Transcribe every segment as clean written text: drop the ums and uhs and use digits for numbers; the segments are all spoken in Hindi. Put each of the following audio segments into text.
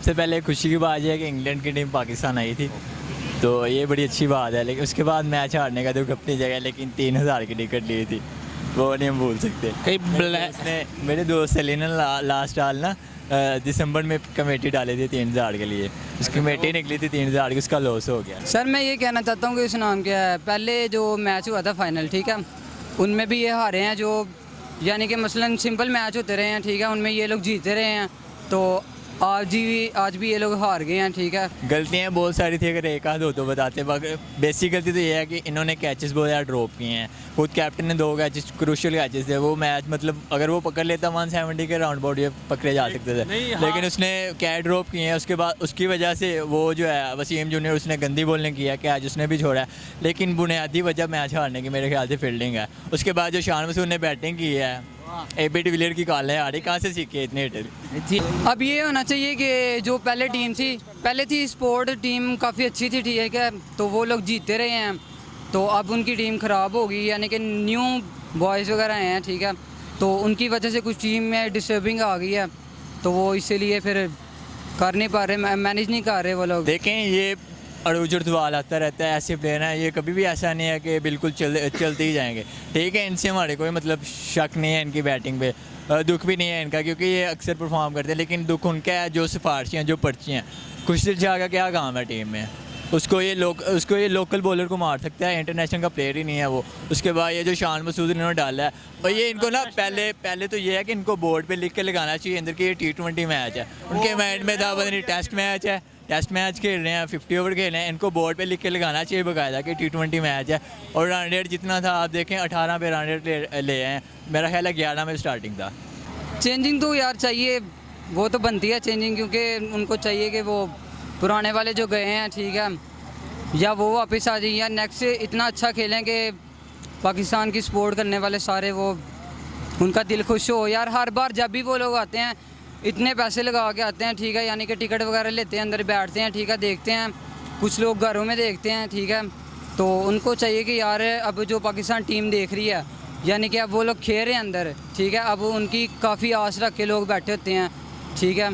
सबसे पहले खुशी की बात यह है कि इंग्लैंड की टीम पाकिस्तान आई थी, तो ये बड़ी अच्छी बात है। लेकिन उसके बाद मैच हारने का दुख अपनी जगह, लेकिन 3000 की टिकट ली थी, वो नहीं हम भूल सकते। मेरे दोस्त सली ने लास्ट साल ना दिसंबर में कमेटी डाली थी 3000 के लिए, उस कमेटी निकली थी 3000 की, उसका लॉस हो गया। सर मैं ये कहना चाहता हूँ कि सुनाम क्या है, पहले जो मैच हुआ था फाइनल, ठीक है, उनमें भी ये हारे हैं, जो यानी कि मसलन सिंपल मैच होते रहे हैं, ठीक है, उनमें ये लोग जीते रहे हैं, तो आज भी ये लोग हार गए हैं, ठीक है। गलतियाँ बहुत सारी थी, अगर एक आध हो तो बताते, मगर बेसिक गलती तो ये है कि इन्होंने कैचेस बहुत ज़्यादा ड्रॉप किए हैं। खुद कैप्टन ने 2 कैचेस क्रूशियल कैचेस थे, वो मैच मतलब अगर वो पकड़ लेता 170 के राउंड बाउंड ये पकड़े जा सकते थे, लेकिन उसने कैच ड्रॉप किए हैं। उसके बाद उसकी वजह से वो जो है वसीम जूनियर, उसने गंदी बॉलिंग किया, कैच उसने भी छोड़ा है, लेकिन बुनियादी वजह मैच हारने की मेरे ख्याल से फील्डिंग है। उसके बाद जो शान मसूद ने बैटिंग की है, AB डिविलियर की कॉल है, आड़ी कहाँ से सीखे इतने हिटर। अब ये होना चाहिए कि जो पहले टीम थी, पहले थी स्पोर्ट टीम काफ़ी अच्छी थी, ठीक है, तो वो लोग जीतते रहे हैं, तो अब उनकी टीम ख़राब होगी, यानी कि न्यू बॉयज़ वगैरह हैं, ठीक है, तो उनकी वजह से कुछ टीम में डिस्टर्बिंग आ गई है, तो वो इसीलिए फिर कर नहीं पा रहे, मैनेज नहीं कर रहे वो लोग। देखें, ये अड़ूजड़ सवाल आता रहता है, ऐसे प्लेयर हैं, ये कभी भी ऐसा नहीं है कि बिल्कुल चलते ही जाएंगे, ठीक है। इनसे हमारे कोई मतलब शक नहीं है इनकी बैटिंग पे, दुख भी नहीं है इनका, क्योंकि ये अक्सर परफॉर्म करते हैं, लेकिन दुख उनका है जो सिफारिशें हैं, जो पर्ची हैं। खुशदिल शाह का क्या काम है टीम में, उसको ये लोकल बॉलर को मार सकता है, इंटरनेशनल का प्लेयर ही नहीं है वो। उसके बाद ये जो शान मसूद इन्होंने डाला है, और ये इनको ना पहले तो ये है कि इनको बोर्ड पे लिख के लगाना चाहिए अंदर कि ये T20 मैच है, उनके माइंड में था पता नहीं टेस्ट मैच खेल रहे हैं, 50 ओवर खेल रहे हैं, इनको बोर्ड पे लिख के लगाना चाहिए बाकायदा कि T20 मैच है। और रन रेट जितना था आप देखें, 18 पे रन रेट ले हैं, मेरा ख्याल है 11 में स्टार्टिंग था। चेंजिंग तो यार चाहिए, वो तो बनती है चेंजिंग, क्योंकि उनको चाहिए कि वो पुराने वाले जो गए हैं, ठीक है, या वो वापस आ जाए, या नेक्स्ट इतना अच्छा खेलें कि पाकिस्तान की सपोर्ट करने वाले सारे वो उनका दिल खुश हो। यार हर बार जब भी वो लोग आते हैं इतने पैसे लगा के आते हैं, ठीक है, यानी कि टिकट वगैरह लेते हैं, अंदर बैठते हैं, ठीक है, देखते हैं, कुछ लोग घरों में देखते हैं, ठीक है, तो उनको चाहिए कि यार अब जो पाकिस्तान टीम देख रही है, यानी कि अब वो लोग खेल रहे हैं अंदर, ठीक है, अब उनकी काफ़ी आस रख के लोग बैठे होते हैं, ठीक है,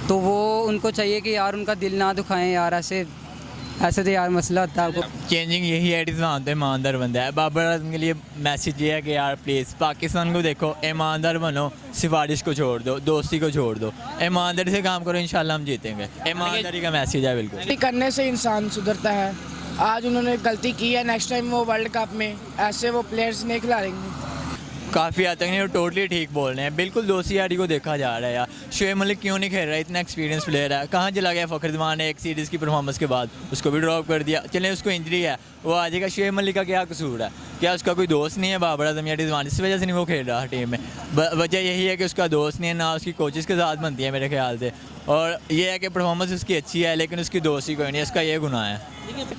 तो वो उनको चाहिए कि यार उनका दिल ना दुखाएं यार, ऐसे तो यार मसला होता है। आपको चेंजिंग यही है, इस्लाम तो ईमानदार बंदा है। बाबर आजम के लिए मैसेज ये है कि यार प्लीज़ पाकिस्तान को देखो, ईमानदार बनो, सिफारिश को छोड़ दो, दोस्ती को छोड़ दो, ईमानदारी से काम करो, इंशाल्लाह हम जीतेंगे। ईमानदारी का मैसेज है बिल्कुल। करने से इंसान सुधरता है। आज उन्होंने गलती की है, नेक्स्ट टाइम वो वर्ल्ड कप में ऐसे वो प्लेयर्स नहीं खिलाएंगे। काफ़ी हद तक नहीं, वो टोटली ठीक बोल रहे हैं, बिल्कुल दोस्ती यारी को देखा जा रहा है यार। शुएब मलिक क्यों नहीं खेल रहा है, इतना एक्सपीरियंस प्लेयर है, कहाँ चला गया फ़खर जमान ने एक सीरीज़ की परफॉर्मेंस के बाद, उसको भी ड्रॉप कर दिया। चलें उसको इंजरी है, वो आ जाएगा। शुएब मलिक का क्या कसूर है, क्या उसका कोई दोस्त नहीं है बाबर आजम या रिजवान, इस वजह से नहीं वो खेल रहा टीम में। वजह यही है कि उसका दोस्त नहीं है, ना उसकी कोचेज़ के साथ बनती है मेरे ख्याल से, और ये है कि परफॉर्मेंस उसकी अच्छी है, लेकिन उसकी दोस्ती कोई नहीं है, इसका ये गुनाह है।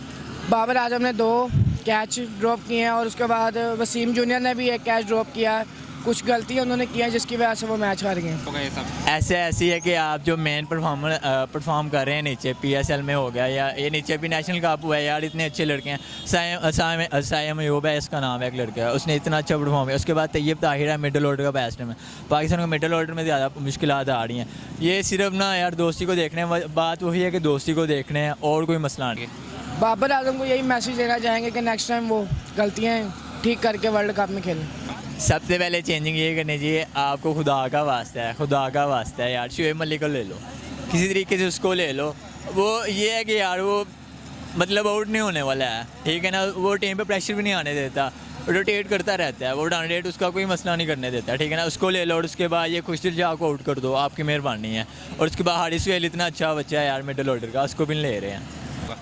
बाबर आजम ने 2 कैच ड्रॉप किए हैं, और उसके बाद वसीम जूनियर ने भी 1 कैच ड्रॉप किया है। कुछ गलतियां उन्होंने की हैं जिसकी वजह से वो मैच हार गए। ऐसी है कि आप जो मेन परफॉर्म कर रहे हैं नीचे, PSL में हो गया, या ये नीचे भी नेशनल कप हुआ है यार, इतने अच्छे लड़के हैं। सायम अयूब है इसका नाम है, एक लड़का है, उसने इतना अच्छा परफॉर्म किया। उसके बाद तैयब ताहिर है, मिडल ऑर्डर का बैट्समैन है। पाकिस्तान को मिडल ऑर्डर में ज़्यादा मुश्किलात आ रही हैं। ये सिर्फ ना यार दोस्ती को देखने, बात वही है कि दोस्ती को देखने हैं, और कोई मसला नहीं। बाबर आजम को यही मैसेज देना चाहेंगे कि नेक्स्ट टाइम वो गलतियाँ ठीक करके वर्ल्ड कप में खेलें। सबसे पहले चेंजिंग ये करनी चाहिए, आपको खुदा का वास्ता है यार, शुएब मलिक को ले लो, किसी तरीके से उसको ले लो। वो ये है कि यार वो मतलब आउट नहीं होने वाला है, ठीक है ना, वो टीम पे प्रेशर भी नहीं आने देता, रोटेट करता रहता है, वो रन रेट उसका कोई मसला नहीं करने देता, ठीक है ना, उसको ले लो। और उसके बाद ये खुशदिल शाह को आउट कर दो, आपकी मेहरबानी है। और उसके बाद हारिस सुहेल इतना अच्छा बच्चा है यार मिडल ऑर्डर का, उसको भी ले रहे हैं।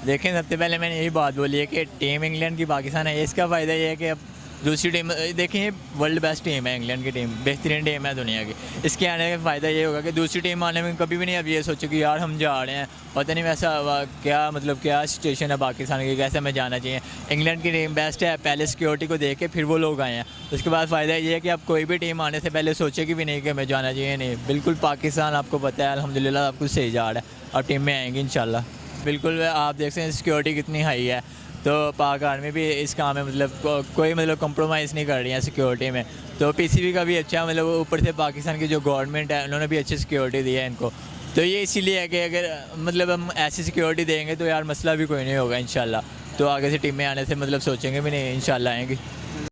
देखें, सबसे पहले मैंने यही बात बोली है कि टीम इंग्लैंड की पाकिस्तान है, इसका फ़ायदा ये है कि अब दूसरी टीम देखें, वर्ल्ड बेस्ट टीम है इंग्लैंड की टीम, बेहतरीन टीम है दुनिया की। इसके आने का फ़ायदा ये होगा कि दूसरी टीम आने में कभी भी नहीं अब ये सोचो कि यार हम जा रहे हैं, पता नहीं वैसा क्या मतलब क्या सिचुएशन है पाकिस्तान की, कैसे हमें जाना चाहिए। इंग्लैंड की टीम बेस्ट है, पहले सिक्योरिटी को देख के फिर वो लोग आए हैं। उसके बाद फ़ायदा ये है कि अब कोई भी टीम आने से पहले सोचेगी भी नहीं कि हमें जाना चाहिए, नहीं, बिल्कुल पाकिस्तान आपको पता है अल्हम्दुलिल्लाह आप कुछ सही जा रहा है, और टीम में आएंगी इंशाल्लाह। बिल्कुल आप देख सकते हैं सिक्योरिटी कितनी हाई है, तो पाक आर्मी भी इस काम में मतलब कोई मतलब कंप्रोमाइज़ नहीं कर रही है सिक्योरिटी में। तो PCB का भी अच्छा मतलब ऊपर से पाकिस्तान की जो गवर्नमेंट है उन्होंने भी अच्छी सिक्योरिटी दी है इनको, तो ये इसीलिए है कि अगर मतलब हम ऐसी सिक्योरिटी देंगे तो यार मसला भी कोई नहीं होगा इंशाल्लाह। तो आगे से टीमें आने से मतलब सोचेंगे भी नहीं, इंशाल्लाह आएंगी।